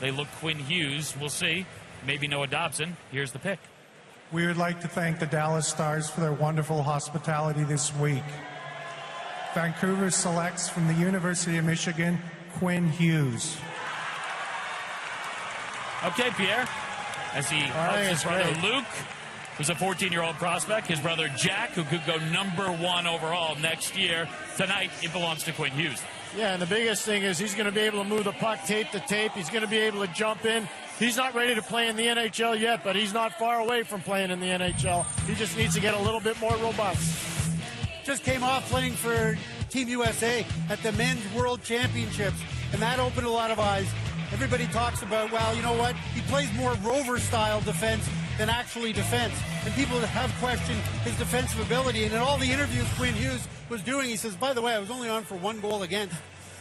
They look Quinn Hughes. We'll see. Maybe Noah Dobson. Here's the pick. We would like to thank the Dallas Stars for their wonderful hospitality this week. Vancouver selects from the University of Michigan, Quinn Hughes. Okay, Pierre. As he helps his brother Luke, who's a 14-year-old prospect, his brother Jack, who could go #1 overall next year. Tonight, it belongs to Quinn Hughes. Yeah, and the biggest thing is he's going to be able to move the puck tape to tape. He's going to be able to jump in. He's not ready to play in the NHL yet, but he's not far away from playing in the NHL. He just needs to get a little bit more robust. Just came off playing for Team USA at the Men's World Championships, and that opened a lot of eyes. Everybody talks about, well, you know what? He plays more rover-style defense than actually defense. And people have questioned his defensive ability. And in all the interviews Quinn Hughes was doing, he says, by the way, I was only on for 1 goal against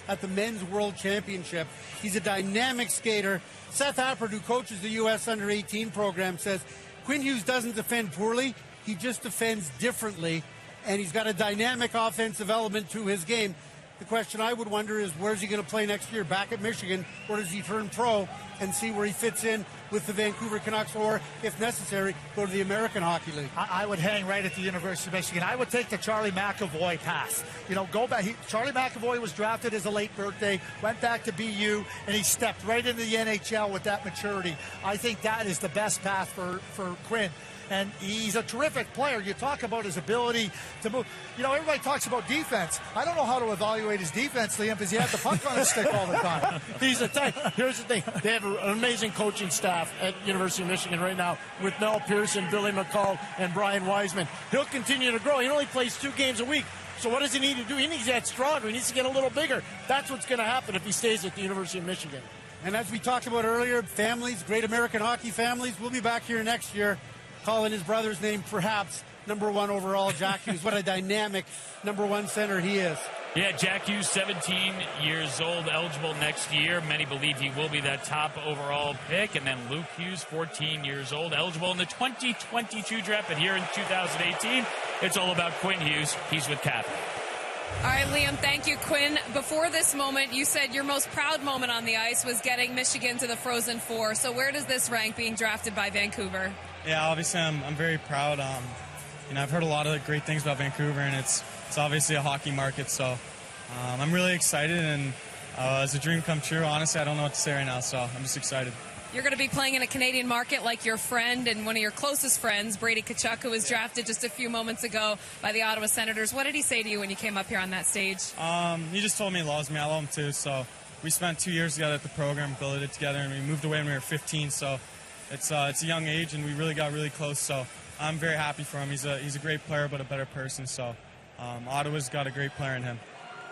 at the Men's World Championship. He's a dynamic skater. Seth Appert, who coaches the U.S. Under-18 program, says Quinn Hughes doesn't defend poorly. He just defends differently. And he's got a dynamic offensive element to his game. The question I would wonder is, where's he going to play next year? Back at Michigan, or does he turn pro and see where he fits in with the Vancouver Canucks, or, if necessary, go to the American Hockey League? I would hang right at the University of Michigan. I would take the Charlie McAvoy pass. You know, go back. Charlie McAvoy was drafted as a late birthday, went back to BU, and he stepped right into the NHL with that maturity. I think that is the best path for Quinn. And he's a terrific player. You talk about his ability to move. You know, everybody talks about defense. I don't know how to evaluate his defense, Liam, because he had the puck on his stick all the time. He's a tank. Here's the thing. They have an amazing coaching staff at University of Michigan right now with Mel Pearson, Billy McCall, and Brian Wiseman. He'll continue to grow. He only plays 2 games a week. So what does he need to do? He needs to get stronger. He needs to get a little bigger. That's what's going to happen if he stays at the University of Michigan. And as we talked about earlier, families, great American hockey families, we'll be back here next year calling his brother's name perhaps #1 overall, Jack Hughes. What a dynamic #1 center he is. Yeah, Jack Hughes, 17 years old, eligible next year. Many believe he will be that top overall pick. And then Luke Hughes, 14 years old, eligible in the 2022 draft. But here in 2018, it's all about Quinn Hughes. He's with Kathy. All right, Liam, thank you. Quinn, before this moment, you said your most proud moment on the ice was getting Michigan to the Frozen Four. So where does this rank being drafted by Vancouver? Yeah, obviously I'm very proud. You know, I've heard a lot of great things about Vancouver, and it's obviously a hockey market. So I'm really excited, and it's a dream come true. Honestly, I don't know what to say right now, so I'm just excited. You're going to be playing in a Canadian market like your friend and one of your closest friends, Brady Tkachuk, who was drafted just a few moments ago by the Ottawa Senators. What did he say to you when you came up here on that stage? He just told me he loves me. I love him too. So we spent 2 years together at the program, built it together, and we moved away when we were 15. So it's a young age, and we really got really close. So I'm very happy for him. He's a great player, but a better person. So Ottawa's got a great player in him.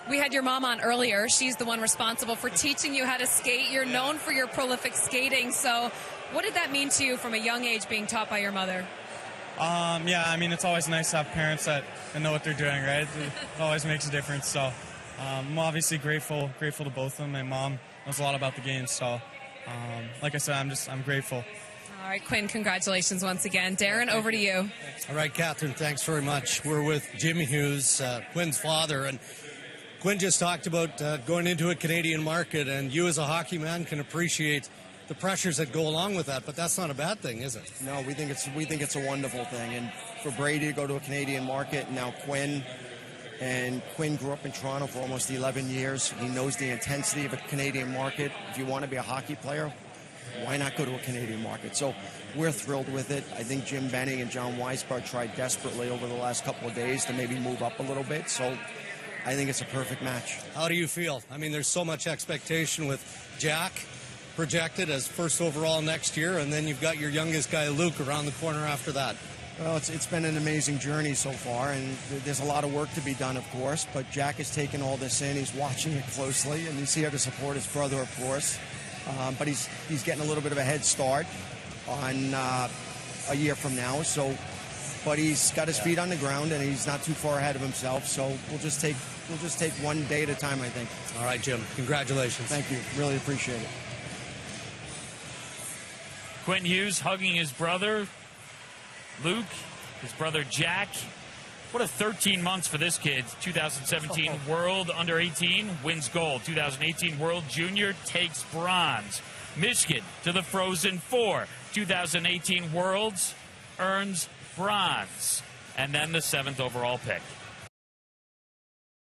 We had your mom on earlier. She's the one responsible for teaching you how to skate. You're known for your prolific skating. So what did that mean to you from a young age being taught by your mother? Yeah, I mean, it's always nice to have parents that know what they're doing, right? It always makes a difference. So I'm obviously grateful to both of them. My mom knows a lot about the game. So like I said, I'm grateful. All right, Quinn, congratulations once again. Darren, over to you. All right, Catherine, thanks very much. We're with JiM Hughes, Quinn's father, and Quinn just talked about going into a Canadian market, and you as a hockey man can appreciate the pressures that go along with that, but that's not a bad thing, is it? No, we think it's a wonderful thing, and for Brady to go to a Canadian market, now Quinn grew up in Toronto for almost 11 years. He knows the intensity of a Canadian market. If you want to be a hockey player, why not go to a Canadian market? So we're thrilled with it. I think Jim Benning and John Weisbart tried desperately over the last couple of days to maybe move up a little bit, so I think it's a perfect match. How do you feel? I mean, there's so much expectation with Jack projected as first overall next year, and then you've got your youngest guy, Luke, around the corner after that. Well, it's been an amazing journey so far, and there's a lot of work to be done, of course, but Jack has taken all this in. He's watching it closely, and he's here to support his brother, of course. But he's getting a little bit of a head start on a year from now, but he's got his feet on the ground, and he's not too far ahead of himself, so we'll just take one day at a time, I think. All right, Jim. Congratulations. Thank you. Really appreciate it. Quinn Hughes hugging his brother, Luke, his brother Jack. What a 13 months for this kid. 2017 World Under-18 wins gold. 2018 World Junior takes bronze. Michigan to the Frozen Four. 2018 Worlds earns bronze. And then the 7th overall pick.